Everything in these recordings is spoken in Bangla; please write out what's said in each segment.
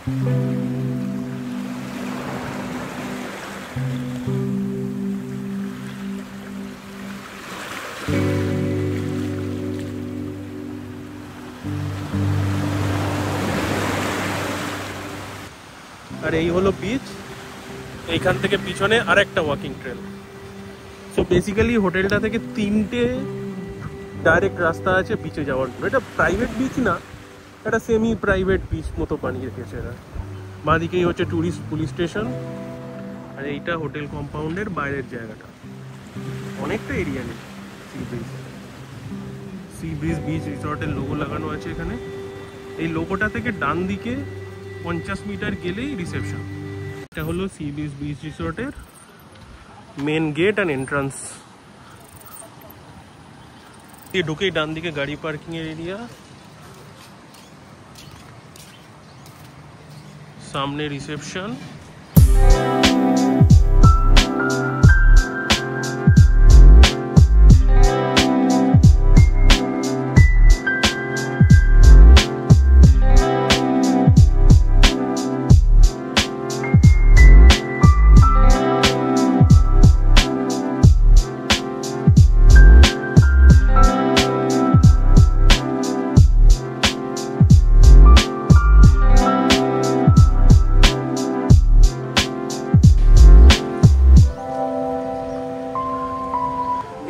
আর এই হলো বিচ, এইখান থেকে পিছনে আরেকটা ওয়াকিং ট্রেল। সো বেসিক্যালি হোটেলটা থেকে 3টে ডাইরেক্ট রাস্তা আছে বিচে যাওয়ার জন্য। এটা প্রাইভেট বিচ না, এটা সেমি প্রাইভেট বিচ মতো বানিয়ে রেখেছে এরা। বাঁদিকেই হচ্ছে ট্যুরিস্ট পুলিশ স্টেশন, আর এইটা হোটেল কম্পাউন্ডের বাইরের জায়গাটা। অনেকটা এরিয়া নেই। সি ব্রিজ বিচ রিসর্টের লোগো লাগানো আছে এখানে। এই লোগোটা থেকে ডান দিকে 50 মিটার গেলেই রিসেপশন। এটা হলো সি ব্রিজ বিচ রিসর্টের মেন গেট অ্যান্ড এন্ট্রান্স। ঢুকেই ডান দিকে গাড়ি পার্কিং এর এরিয়া, সামনে রিসেপশন।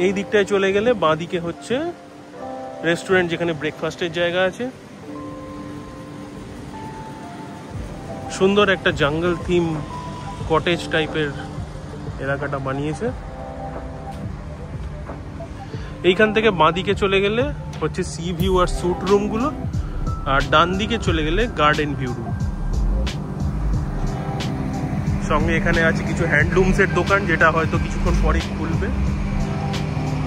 এই দিকটায় চলে গেলে বাঁদিকে হচ্ছে রেস্টুরেন্ট, যেখানে ব্রেকফাস্টের জায়গা আছে। সুন্দর একটা জঙ্গল থিম কটেজ টাইপের এলাকাটা বানিয়েছে। এইখান থেকে বাঁদিকে চলে গেলে হচ্ছে সি ভিউ আর স্যুট রুমগুলো, আর ডান দিকে চলে গেলে গার্ডেন ভিউ রুম। সঙ্গে এখানে আছে কিছু হ্যান্ডলুমসের দোকান, যেটা হয়তো কিছুক্ষণ পরেই খুলবে।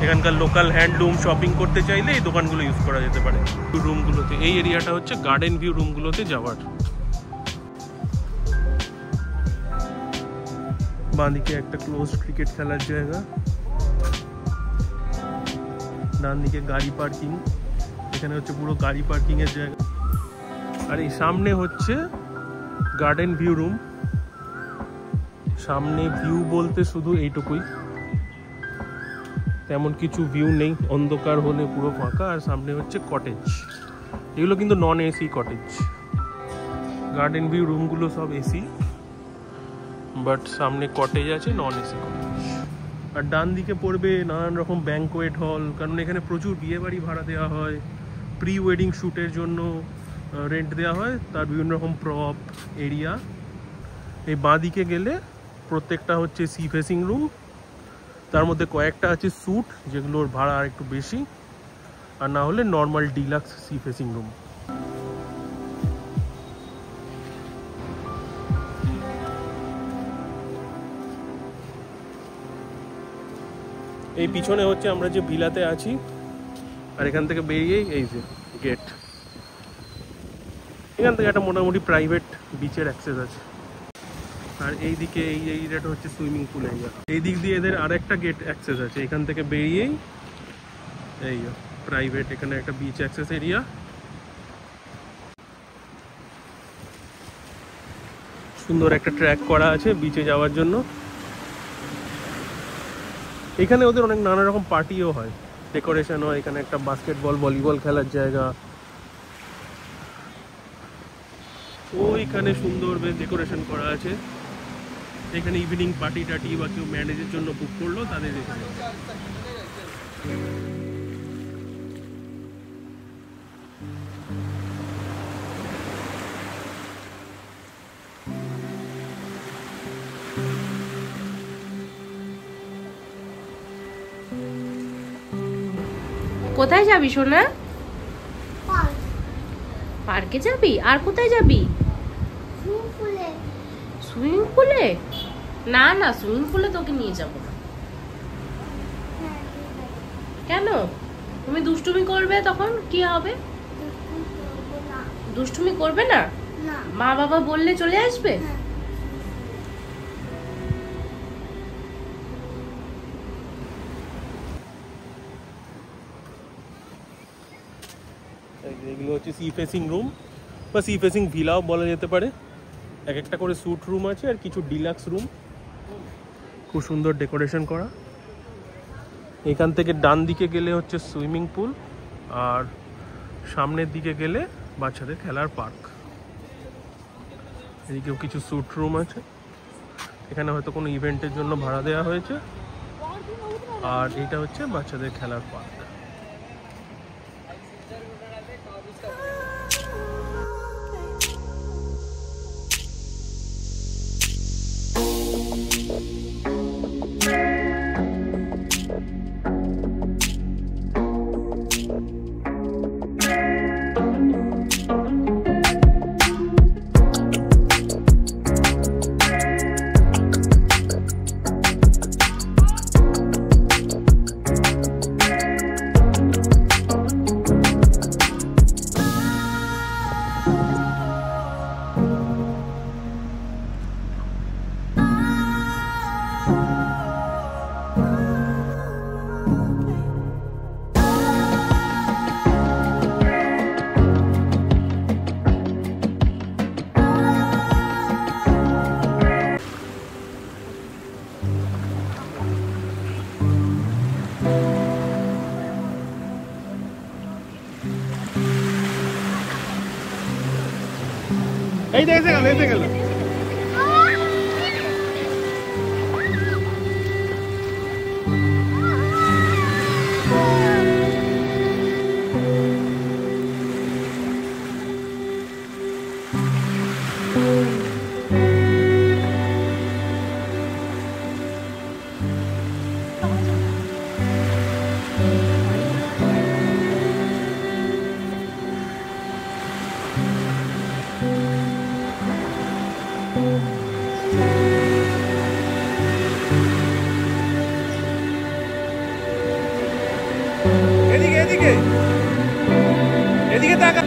এখানকার লোকাল হ্যান্ডলুম শপিং করতে চাইলে এই দোকানগুলো ইউজ করা যেতে পারে রুমগুলোতে। এই এরিয়াটা হচ্ছে গার্ডেন ভিউ রুমগুলোতে যাওয়ার। বাঁদিকে একটা ক্লোজ ক্রিকেট খেলার জায়গা, ডান দিকে গাড়ি পার্কিং। এখানে হচ্ছে পুরো গাড়ি পার্কিং এর জায়গা। আর এই সামনে হচ্ছে গার্ডেন ভিউ রুম। সামনে ভিউ বলতে শুধু এইটুকুই, তেমন কিছু ভিউ নেই, অন্ধকার হলে পুরো ফাঁকা। আর সামনে হচ্ছে কটেজ, এগুলো কিন্তু non AC cottage. Garden view রুমগুলো সব এসি, বাট সামনে কটেজ আছে নন এসি কটেজ। আর ডান দিকে পড়বে নানান রকম ব্যাঙ্কোয়েট হল, কারণ এখানে প্রচুর বিয়ে বাড়ি ভাড়া দেওয়া হয়, প্রি ওয়েডিং শ্যুটের জন্য রেন্ট দেওয়া হয়, তার বিভিন্ন রকম প্রপ এরিয়া। এই বাঁ দিকে গেলে প্রত্যেকটা হচ্ছে সি ফেসিং রুম, তার মধ্যে কয়েকটা আছে স্যুট, যেগুলোর ভাড়া আর একটু বেশি, আর না হলে normal deluxe sea facing room. এই পিছনে হচ্ছে আমরা যে ভিলাতে আছি, আর এখান থেকে বেরিয়েই এই যে গেট। এখান থেকে একটা মোটামুটি প্রাইভেট বিচের অ্যাক্সেস আছে। আর এই দিকে এই এরিয়াটা হচ্ছে সুইমিং পুল এরিয়া। এই দিক দিয়ে এদের আরেকটা গেট অ্যাক্সেস আছে। এখান থেকে বেরিয়েই এই প্রাইভেট, এখানে একটা বিচ অ্যাক্সেস এরিয়া। সুন্দর একটা ট্র্যাক করা আছে বিচে যাওয়ার জন্য। এখানে ওদের অনেক নানা রকম পার্টিও হয়, ডেকোরেশন হয়। এখানে একটা বাস্কেটবল ভলিবল খেলার জায়গা, ওইখানে সুন্দর বেশ ডেকোরেশন করা আছে। এখানে ইভিনিং পার্টি টাটি বা কেউ ম্যারেজের জন্য বুক করলো তাদের এখানে। কোথায় যাবি সোনা? পার্কে যাবি? আর কোথায় যাবি? সুইমিং পুলে? না না, সুইমিং পুলে তোকে নিয়ে যাব না। কেন? তুমি দুষ্টুমি করবে, তখন কি হবে? দুষ্টুমি করবে না? মা বাবা বললে চলে আসবে? এগুলো হচ্ছে সি ফেসিং রুম বা সি ফেসিং ভিলাও বলা যেতে পারে। এক একটা করে স্যুট রুম আছে আর কিছু ডিলাক্স রুম, খুব সুন্দর ডেকোরেশন করা। এখান থেকে ডান দিকে গেলে হচ্ছে সুইমিং পুল, আর সামনের দিকে গেলে বাচ্চাদের খেলার পার্ক। এদিকেও কিছু স্যুট রুম আছে, এখানে হয়তো কোনো ইভেন্টের জন্য ভাড়া দেওয়া হয়েছে। আর এটা হচ্ছে বাচ্চাদের খেলার পার্ক। এই যে এসে গেল, এসে গেল। এদিকে এদিকে এদিকে তাকা।